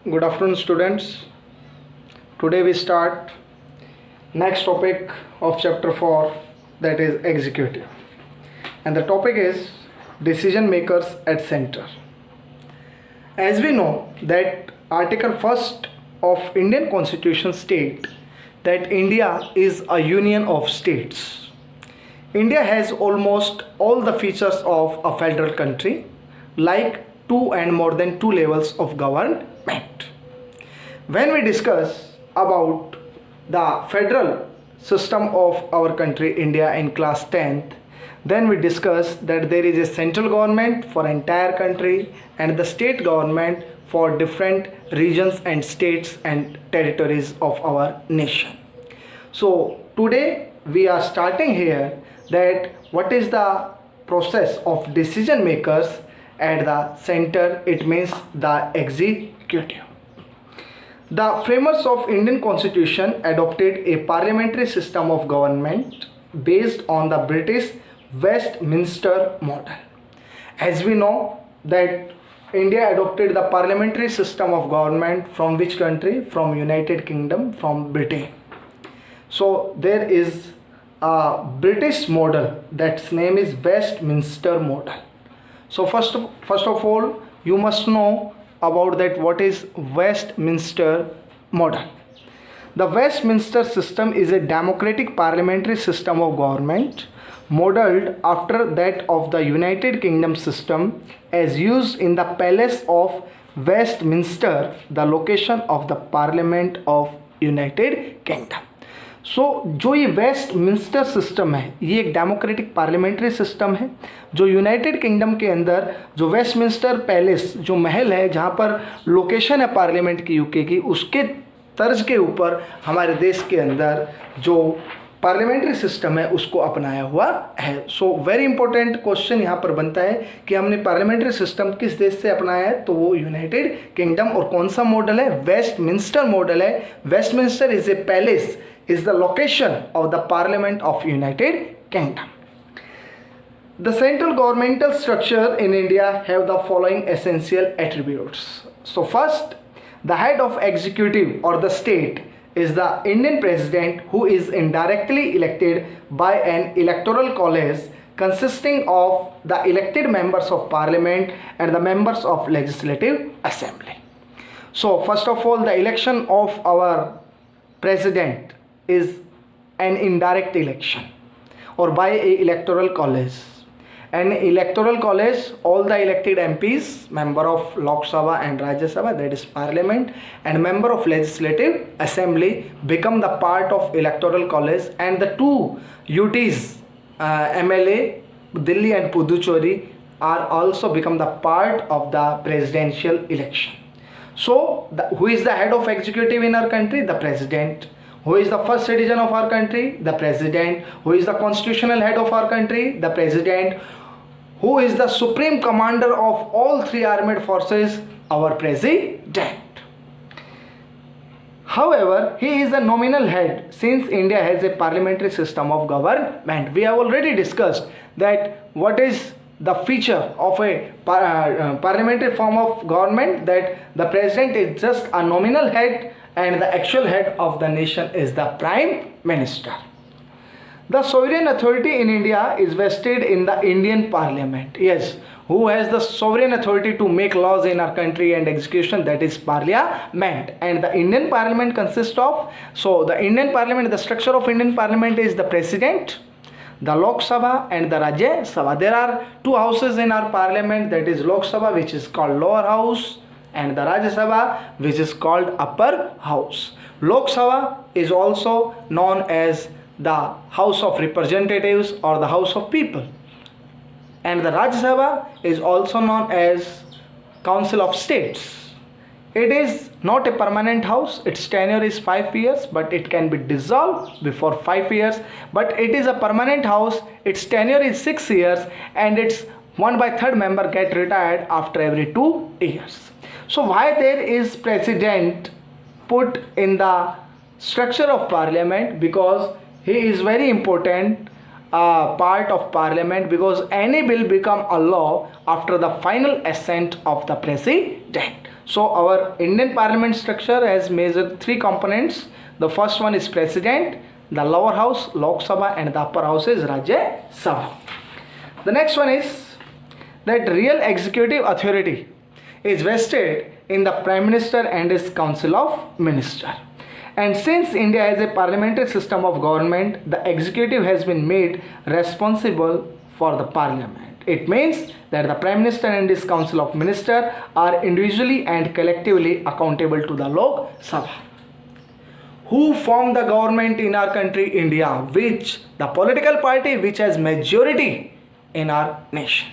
Good afternoon, students. Today we start next topic of chapter 4, that is executive. And the topic is decision makers at center. As we know that Article 1st of Indian Constitution state that India is a union of states. India has almost all the features of a federal country, like two and more than two levels of government. When we discuss about the federal system of our country India in class 10th, then we discuss that there is a central government for entire country and the state government for different regions and states and territories of our nation. So today we are starting here that what is the process of decision makers at the center. It means the executive. The framers of Indian Constitution adopted a parliamentary system of government based on the British Westminster model. As we know that India adopted the parliamentary system of government from which country? From United Kingdom, from Britain. So there is a British model, that's name is Westminster model. So first of all, you must know about that what is Westminster model. The Westminster system is a democratic parliamentary system of government modeled after that of the United Kingdom system as used in the Palace of Westminster, the location of the Parliament of United Kingdom. सो जो ये Westminster system है ये एक democratic parliamentary system है जो United kingdom के अंदर जो वेस्टमिंस्टर पैलेस जो महल है जहाँ पर लोकेशन है पार्लियामेंट की यूके की, उसके तर्ज के ऊपर हमारे देश के अंदर जो पार्लियामेंट्री सिस्टम है उसको अपनाया हुआ है. सो वेरी इंपॉर्टेंट क्वेश्चन यहाँ पर बनता है कि हमने पार्लियामेंट्री सिस्टम किस देश से अपनाया है, तो वो यूनाइटेड किंगडम. और कौन सा मॉडल है? वेस्टमिंस्टर मॉडल है. Westminster is a palace, is the location of the Parliament of United Kingdom. The central governmental structure in India have the following essential attributes. So first, the head of executive or the state is the Indian president, who is indirectly elected by an electoral college consisting of the elected members of parliament and the members of legislative assembly. So first of all, the election of our president is an indirect election or by a electoral college. An electoral college, all the elected MPs, member of Lok Sabha and Rajya Sabha, that is parliament, and member of legislative assembly become the part of electoral college, and the two UTs, MLA, Delhi and Puducherry, are also become the part of the presidential election. So who is the head of executive in our country? The president. Who is the first citizen of our country? The president. Who is the constitutional head of our country? The president. Who is the supreme commander of all three armed forces? Our president. However, he is a nominal head since India has a parliamentary system of government. We have already discussed that what is the feature of a parliamentary form of government, that the president is just a nominal head and the actual head of the nation is the prime minister. The sovereign authority in India is vested in the Indian parliament. Yes, who has the sovereign authority to make laws in our country and execution? That is parliament. And the Indian parliament consists of, so the Indian parliament, the structure of Indian parliament is the president, the Lok Sabha and the Rajya Sabha. There are two houses in our parliament, that is Lok Sabha, which is called lower house, and the Rajya Sabha, which is called upper house. Lok Sabha is also known as the House of Representatives or the House of People, and the Rajya Sabha is also known as Council of States. It is not a permanent house. Its tenure is 5 years, but it can be dissolved before 5 years. But it is a permanent house. Its tenure is 6 years, and its 1/3 member get retired after every 2 years. So why there is president put in the structure of parliament? Because he is very important part of parliament, because any bill become a law after the final assent of the president. So our Indian parliament structure has major three components. The first one is president, the lower house Lok Sabha, and the upper house is Rajya Sabha. The next one is that real executive authority is vested in the Prime Minister and his Council of Ministers. And since India has a parliamentary system of government, the executive has been made responsible for the parliament. It means that the Prime Minister and his Council of Ministers are individually and collectively accountable to the Lok Sabha. Who form the government in our country, India? Which? The political party which has majority in our nation.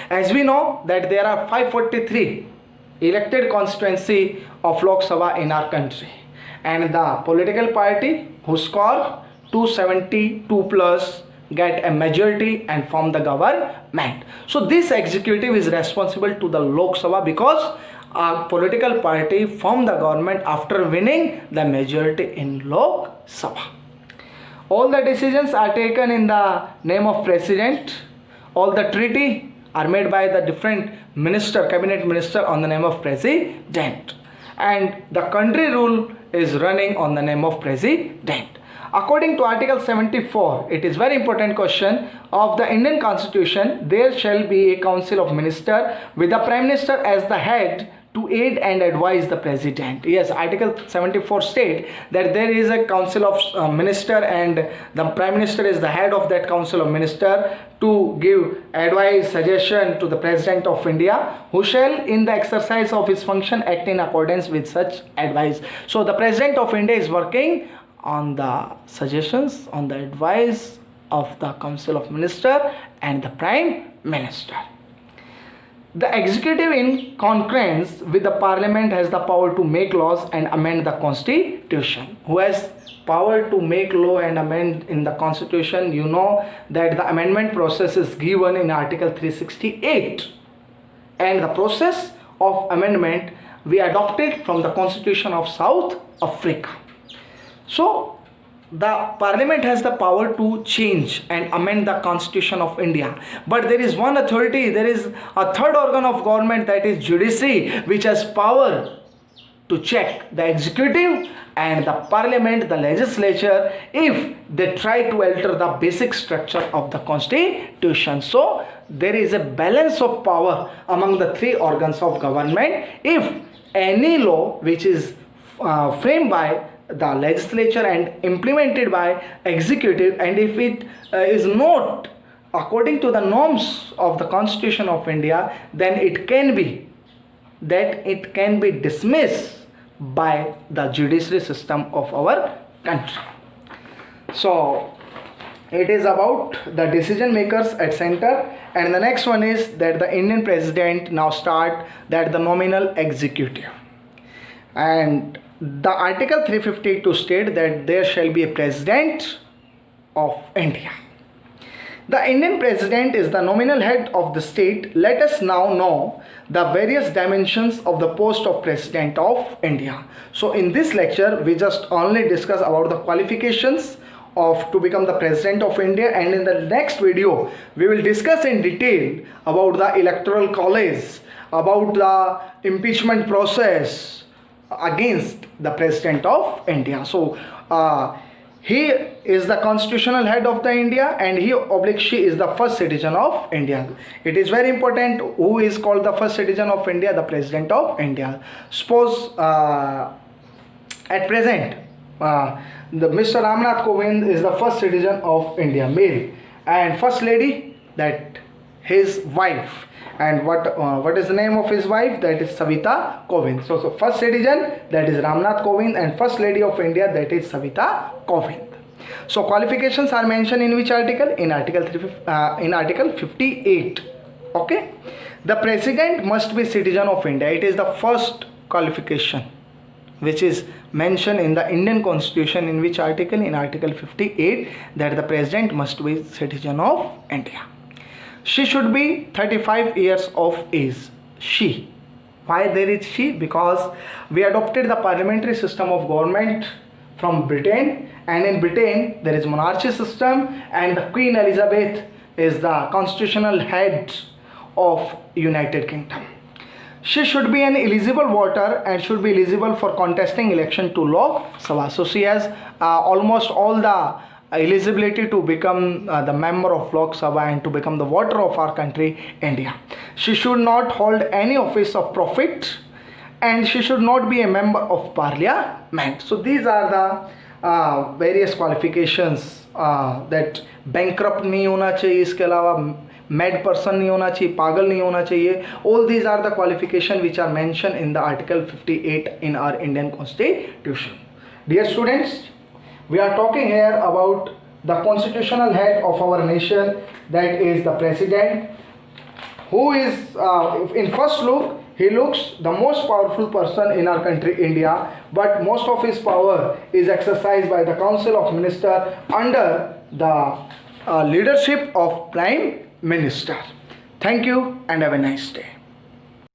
As we know that there are 543 elected constituency of Lok Sabha in our country, and the political party who score 272 plus get a majority and form the government. So this executive is responsible to the Lok Sabha because a political party form the government after winning the majority in Lok Sabha. All the decisions are taken in the name of president. All the treaty are made by the different minister, cabinet minister on the name of president, and the country rule is running on the name of president. According to Article 74, it is very important question of the Indian Constitution, there shall be a council of minister with the Prime Minister as the head to aid and advise the president. Yes, Article 74 state that there is a council of minister and the Prime Minister is the head of that council of minister to give advice, suggestion to the President of India, who shall in the exercise of his function act in accordance with such advice. So the President of India is working on the suggestions, on the advice of the Council of Minister and the Prime Minister. The executive in concurrence with the parliament has the power to make laws and amend the constitution. Who has power to make law and amend in the constitution? You know that the amendment process is given in Article 368, and the process of amendment we adopted from the Constitution of South Africa. So the parliament has the power to change and amend the constitution of India, but there is one authority, there is a third organ of government, that is judiciary, which has power to check the executive and the parliament, the legislature, if they try to alter the basic structure of the constitution. So there is a balance of power among the three organs of government. If any law which is framed by the legislature and implemented by executive, and if it is not according to the norms of the Constitution of India, then it can be dismissed by the judiciary system of our country. So it is about the decision makers at center, and the next one is that the Indian president now start that the nominal executive. And the Article 352 state that there shall be a president of India. The Indian president is the nominal head of the state. Let us now know the various dimensions of the post of president of India. So in this lecture we just only discuss about the qualifications of to become the president of India, and in the next video we will discuss in detail about the electoral college, about the impeachment process against the president of India. So he is the constitutional head of the India, and she is the first citizen of India. It is very important who is called the first citizen of India, the president of India. Suppose at present the Mr. Ramnath Kovind is the first citizen of India, male, and first lady, that his wife. And what is the name of his wife? That is Savita Kovind. So first citizen, that is Ramnath Kovind, and first lady of India, that is Savita Kovind. So qualifications are mentioned in which article? In Article 58. Okay. The president must be citizen of India. It is the first qualification which is mentioned in the Indian Constitution. In which article? In Article 58, that the president must be citizen of India. She should be 35 years of age. She. Why there is she? Because we adopted the parliamentary system of government from Britain, and in Britain there is monarchy system, and the Queen Elizabeth is the constitutional head of United Kingdom. she should be an eligible voter and should be eligible for contesting election to Lok Sabha. So she has almost all the eligibility to become the member of Lok Sabha and to become the voter of our country, India. She should not hold any office of profit and she should not be a member of parliament. So these are the various qualifications that bankrupt नहीं होना चाहिए, इसके अलावा mad person नहीं होना चाहिए, पागल नहीं होना चाहिए. All these are the qualifications which are mentioned in the Article 58 in our Indian Constitution. Dear students, we are talking here about the constitutional head of our nation, that is the president, who is in first look he looks the most powerful person in our country India, but most of his power is exercised by the Council of Ministers under the leadership of Prime Minister. Thank you and have a nice day.